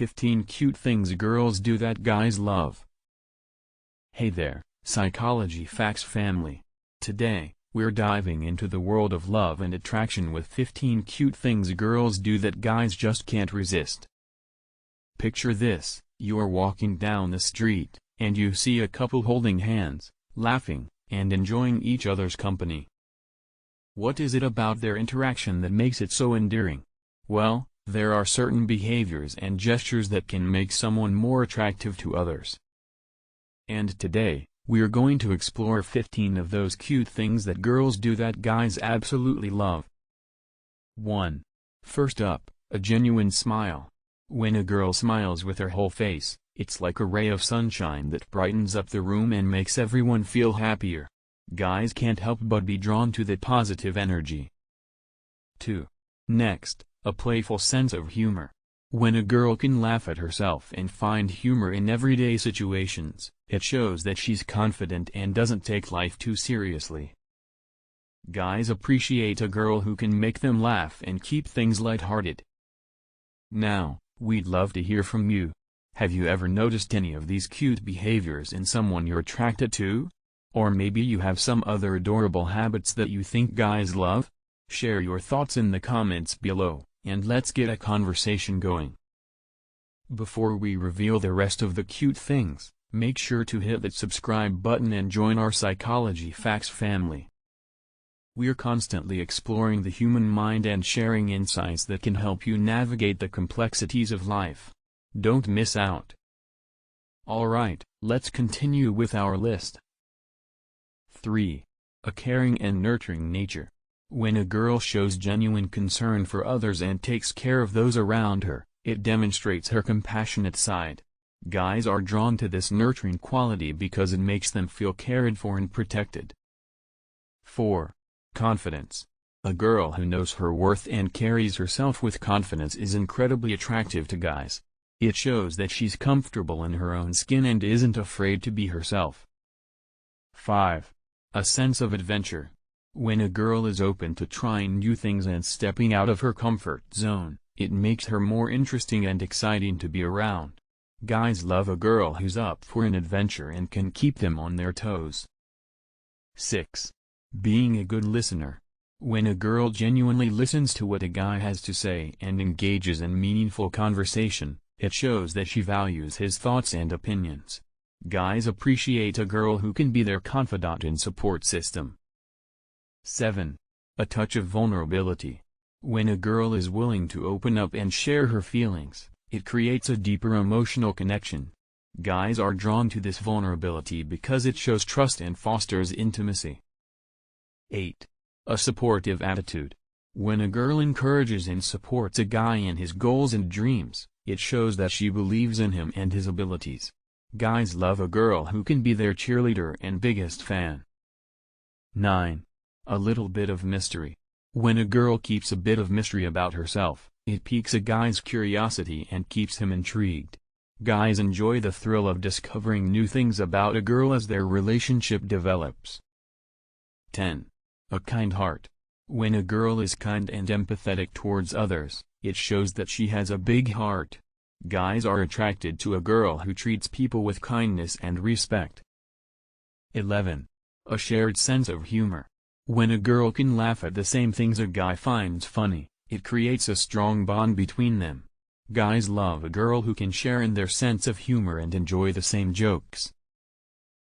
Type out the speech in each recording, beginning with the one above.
15 Cute Things Girls Do That Guys Love. Hey there, Psychology Facts family. Today, we're diving into the world of love and attraction with 15 cute things girls do that guys just can't resist. Picture this: you're walking down the street, and you see a couple holding hands, laughing, and enjoying each other's company. What is it about their interaction that makes it so endearing? Well, there are certain behaviors and gestures that can make someone more attractive to others. And today, we're going to explore 15 of those cute things that girls do that guys absolutely love. 1. First up, a genuine smile. When a girl smiles with her whole face, it's like a ray of sunshine that brightens up the room and makes everyone feel happier. Guys can't help but be drawn to that positive energy. 2. Next, a playful sense of humor. When a girl can laugh at herself and find humor in everyday situations, it shows that she's confident and doesn't take life too seriously. Guys appreciate a girl who can make them laugh and keep things lighthearted. Now, we'd love to hear from you. Have you ever noticed any of these cute behaviors in someone you're attracted to? Or maybe you have some other adorable habits that you think guys love? Share your thoughts in the comments below, and let's get a conversation going. Before we reveal the rest of the cute things, make sure to hit that subscribe button and join our Psychology Facts family. We're constantly exploring the human mind and sharing insights that can help you navigate the complexities of life. Don't miss out. Alright, let's continue with our list. 3. A caring and nurturing nature. When a girl shows genuine concern for others and takes care of those around her, it demonstrates her compassionate side. Guys are drawn to this nurturing quality because it makes them feel cared for and protected. 4. Confidence. A girl who knows her worth and carries herself with confidence is incredibly attractive to guys. It shows that she's comfortable in her own skin and isn't afraid to be herself. 5. A sense of adventure. When a girl is open to trying new things and stepping out of her comfort zone, it makes her more interesting and exciting to be around. Guys love a girl who's up for an adventure and can keep them on their toes. 6. Being a good listener. When a girl genuinely listens to what a guy has to say and engages in meaningful conversation, it shows that she values his thoughts and opinions. Guys appreciate a girl who can be their confidant and support system. 7. A touch of vulnerability. When a girl is willing to open up and share her feelings, it creates a deeper emotional connection. Guys are drawn to this vulnerability because it shows trust and fosters intimacy. 8. A supportive attitude. When a girl encourages and supports a guy in his goals and dreams, it shows that she believes in him and his abilities. Guys love a girl who can be their cheerleader and biggest fan. 9. A little bit of mystery. When a girl keeps a bit of mystery about herself, it piques a guy's curiosity and keeps him intrigued. Guys enjoy the thrill of discovering new things about a girl as their relationship develops. 10. A kind heart. When a girl is kind and empathetic towards others, it shows that she has a big heart. Guys are attracted to a girl who treats people with kindness and respect. 11. A shared sense of humor. When a girl can laugh at the same things a guy finds funny, it creates a strong bond between them. Guys love a girl who can share in their sense of humor and enjoy the same jokes.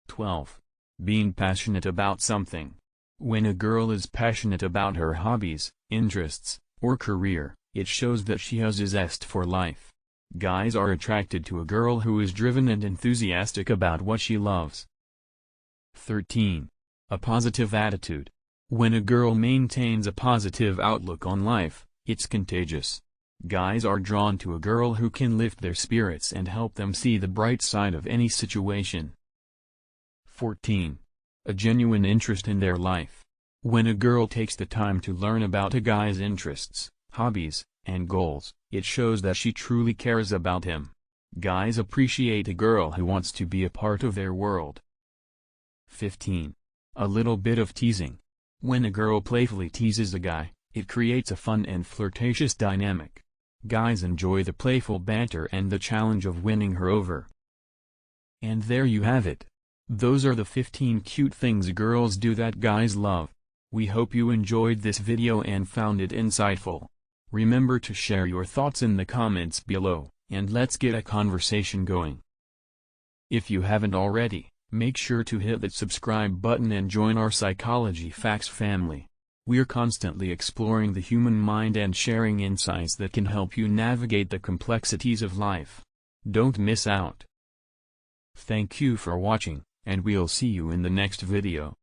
12. Being passionate about something. When a girl is passionate about her hobbies, interests, or career, it shows that she has a zest for life. Guys are attracted to a girl who is driven and enthusiastic about what she loves. 13. A positive attitude. When a girl maintains a positive outlook on life, it's contagious. Guys are drawn to a girl who can lift their spirits and help them see the bright side of any situation. 14. A genuine interest in their life. When a girl takes the time to learn about a guy's interests, hobbies, and goals, it shows that she truly cares about him. Guys appreciate a girl who wants to be a part of their world. 15. A little bit of teasing. When a girl playfully teases a guy, it creates a fun and flirtatious dynamic. Guys enjoy the playful banter and the challenge of winning her over. And there you have it. Those are the 15 cute things girls do that guys love. We hope you enjoyed this video and found it insightful. Remember to share your thoughts in the comments below, and let's get a conversation going. If you haven't already, make sure to hit that subscribe button and join our Psychology Facts family. We're constantly exploring the human mind and sharing insights that can help you navigate the complexities of life. Don't miss out. Thank you for watching, and we'll see you in the next video.